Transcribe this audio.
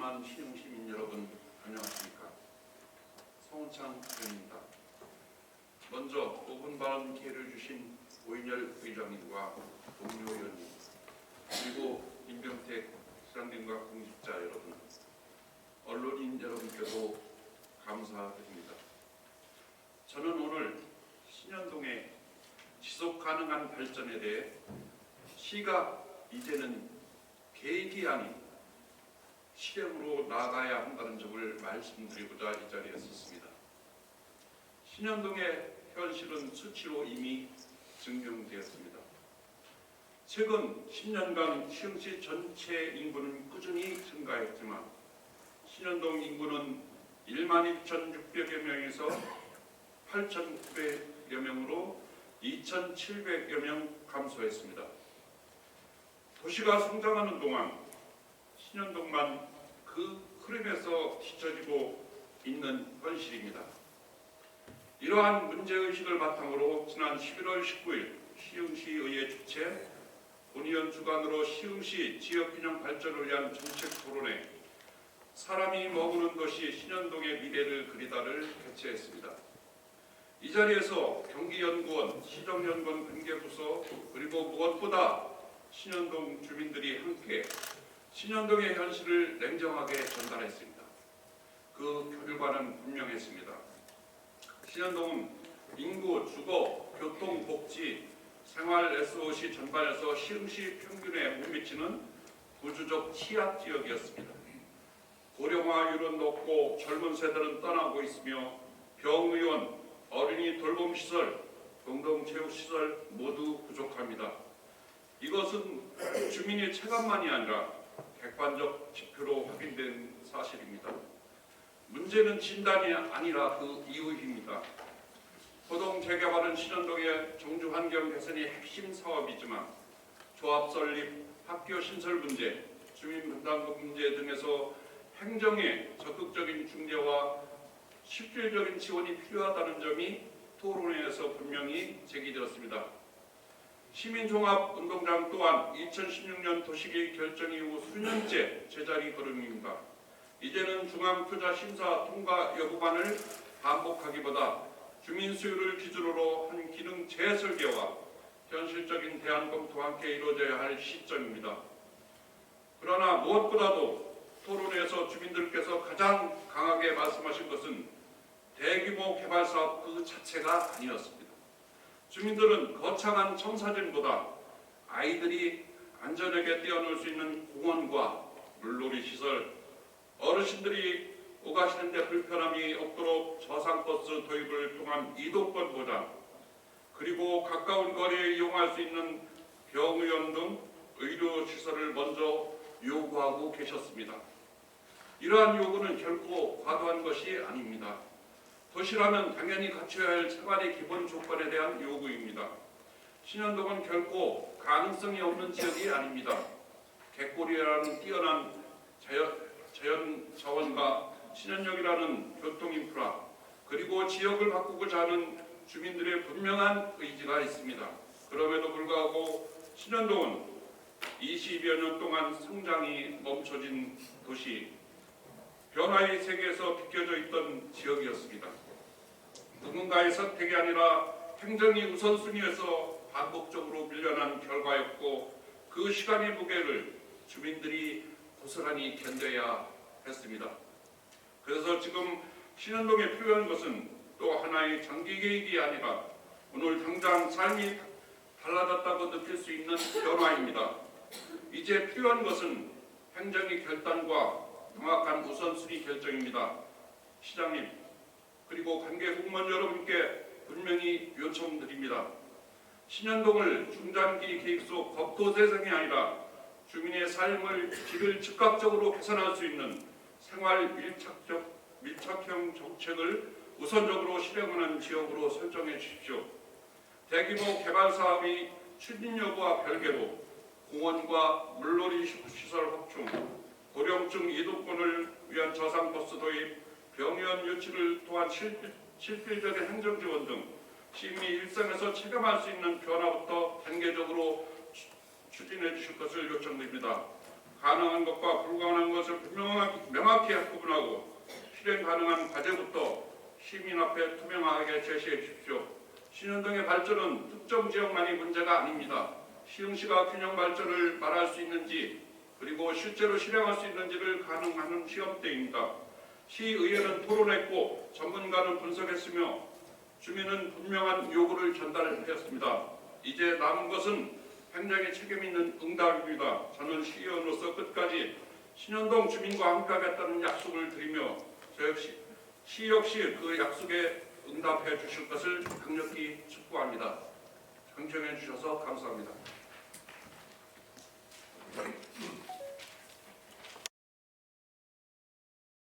무심한 시흥시민 여러분 안녕하십니까? 성원창 의원입니다. 먼저 5분 발언 기회를 주신 오인열 의장님과 동료 의원님 그리고 임병택 시장님과 공직자 여러분, 언론인 여러분께도 감사드립니다. 저는 오늘 신현동의 지속가능한 발전에 대해 시가 이제는 계획이 아닌 실행으로 나아가야 한다는 점을 말씀드리고자 이 자리에 섰습니다. 신현동의 현실은 수치로 이미 증명되었습니다. 최근 10년간 시흥시 전체 인구는 꾸준히 증가했지만 신현동 인구는 11,600여 명에서 8,900여 명으로 2,700여 명 감소했습니다. 도시가 성장하는 동안 신현동만 그 흐름에서 뒤처지고 있는 현실입니다. 이러한 문제의식을 바탕으로 지난 11월 19일 시흥시의회 주최 본의원 주관으로 시흥시 지역균형 발전을 위한 정책 토론회 사람이 머무는 도시 신현동의 미래를 그리다를 개최했습니다. 이 자리에서 경기연구원, 시정연구원 관계부서 그리고 무엇보다 신현동 주민들이 함께 신현동의 현실을 냉정하게 전달했습니다. 그 결과는 분명했습니다. 신현동은 인구, 주거, 교통, 복지, 생활 SOC 전반에서 시흥시 평균에 못 미치는 구조적 취약 지역이었습니다. 고령화율은 높고 젊은 세대는 떠나고 있으며 병의원, 어린이 돌봄시설, 공동체육시설 모두 부족합니다. 이것은 주민의 체감만이 아니라 객관적 지표로 확인된 사실입니다. 문제는 진단이 아니라 그 이유입니다. 고동 재개발은 신현동의 정주 환경 개선이 핵심 사업이지만 조합 설립, 학교 신설 문제, 주민 분담금 문제 등에서 행정의 적극적인 중재와 실질적인 지원이 필요하다는 점이 토론회에서 분명히 제기되었습니다. 시민종합운동장 또한 2016년 도시계획 결정 이후 수년째 제자리 걸음입니다. 이제는 중앙투자심사 통과 여부만을 반복하기보다 주민 수요를 기준으로 한 기능 재설계와 현실적인 대안 검토와 함께 이루어져야 할 시점입니다. 그러나 무엇보다도 토론회에서 주민들께서 가장 강하게 말씀하신 것은 대규모 개발 사업 그 자체가 아니었습니다. 주민들은 거창한 청사진보다 아이들이 안전하게 뛰어놀 수 있는 공원과 물놀이 시설, 어르신들이 오가시는 데 불편함이 없도록 저상버스 도입을 통한 이동권 보장, 그리고 가까운 거리에 이용할 수 있는 병의원 등 의료시설을 먼저 요구하고 계셨습니다. 이러한 요구는 결코 과도한 것이 아닙니다. 도시라면 당연히 갖춰야 할 생활의 기본 조건에 대한 요구입니다. 신현동은 결코 가능성이 없는 지역이 아닙니다. 갯골이라는 뛰어난 자연 자원과 신현역이라는 교통 인프라, 그리고 지역을 바꾸고자 하는 주민들의 분명한 의지가 있습니다. 그럼에도 불구하고 신현동은 20여 년 동안 성장이 멈춰진 도시, 변화의 세계에서 비껴져 있던 지역이었습니다. 누군가의 선택이 아니라 행정이 우선순위에서 반복적으로 밀려난 결과였고 그 시간의 무게를 주민들이 고스란히 견뎌야 했습니다. 그래서 지금 신현동에 필요한 것은 또 하나의 장기 계획이 아니라 오늘 당장 삶이 달라졌다고 느낄 수 있는 변화입니다. 이제 필요한 것은 행정의 결단과 명확한 우선순위 결정입니다. 시장님 그리고 관계 공무원 여러분께 분명히 요청드립니다. 신현동을 중장기 계획 속 겁도 대상이 아니라 주민의 삶을 질을 즉각적으로 개선할 수 있는 생활 밀착형 정책을 우선적으로 실행하는 지역으로 설정해 주십시오. 대규모 개발 사업이 추진 여부와 별개로 공원과 물놀이 시설 확충, 고령층 이동권을 위한 저상버스 도입, 병의원 유치를 통한 실질적인 행정지원 등 시민이 일상에서 체감할 수 있는 변화부터 단계적으로 추진해 주실 것을 요청드립니다. 가능한 것과 불가능한 것을 가능한 과제부터 시민 앞에 투명하게 제시해 주십시오. 신현동의 발전은 특정 지역만이 문제가 아닙니다. 시흥시가 균형 발전을 말할 수 있는지 그리고 실제로 실행할 수 있는지를 가늠하는 시험대입니다. 시의회는 토론했고 전문가는 분석했으며 주민은 분명한 요구를 전달했습니다. 이제 남은 것은 행정의 책임 있는 응답입니다. 저는 시의원으로서 끝까지 신현동 주민과 함께하겠다는 약속을 드리며 시 역시 그 약속에 응답해 주실 것을 강력히 촉구합니다. 경청해 주셔서 감사합니다.